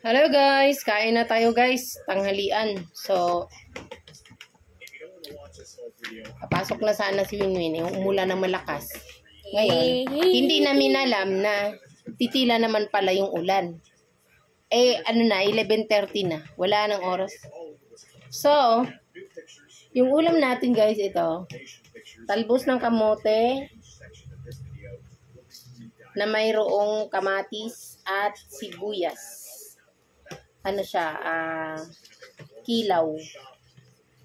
Hello guys, kain na tayo guys, tanghalian. So, papasok na sana si Winwin, yung umulan ng malakas. Ngayon, hindi namin alam na titila naman pala yung ulan. Ano na, 11:30 na, wala nang oras. So, yung ulam natin guys, ito, talbos ng kamote, na mayroong kamatis at sibuyas. Ano siya,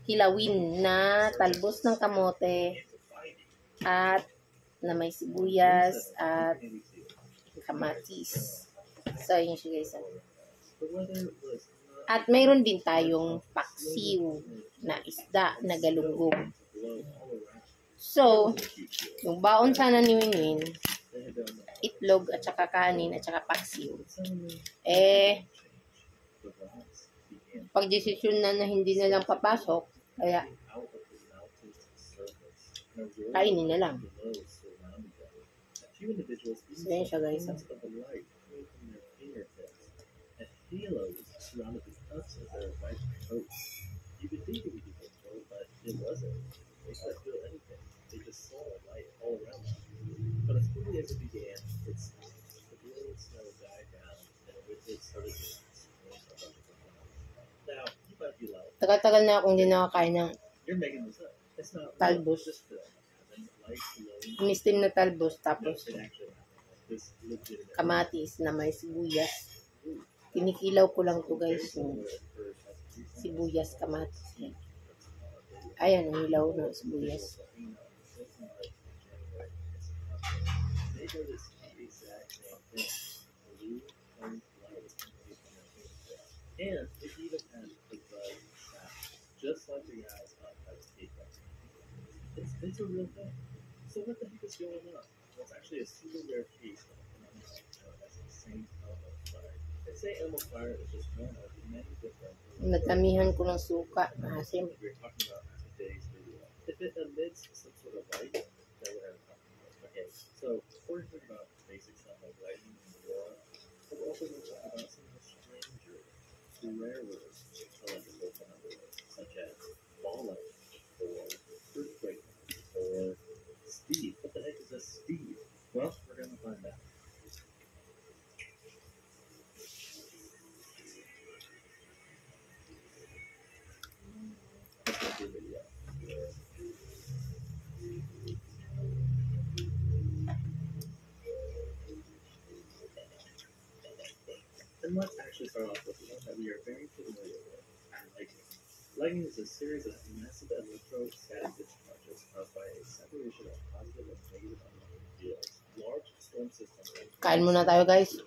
kilawin na talbos ng kamote at na may sibuyas at kamatis. So, yun siya guys. At mayroon din tayong paksiw na isda na galunggong. So, yung baon sana ni Winwin, itlog at saka kanin at saka paksiw. Pag-desisyon na hindi na lang papasok, kaya kainin na lang. So, yun siya guys. Tagal-tagal na akong hindi nakakain ng talbos. Mistim na talbos, tapos kamatis na may sibuyas. Kinikilaw ko lang to guys, yung sibuyas, kamatis. Ayan, ang hilaw ng sibuyas. And it even has the bug just like the guys on Pepsi. It's a real thing. So what the heck is going on? Well, it's actually a super rare case of a phenomenon known as the St. Elmo fire. The St. Elmo fire is just one of many different. Natamihan ko ng suka, maasim. We're talking about today's video. If it emits some sort of light, that would have a problem. Okay, so before we talk about basic stuff like lightning and aurora, we're also going to talk about some of the stranger, rare words, electrical phenomena, such as ball lightning, or earthquake, or speed. What the heck is a speed? Well, we're going to find out. And let's actually start off with one that we are very familiar with, lightning. Lightning is a series of massive electrostatic discharges caused by a separation of positive and negative electric fields. Large storm systems. Kain muna tayo guys.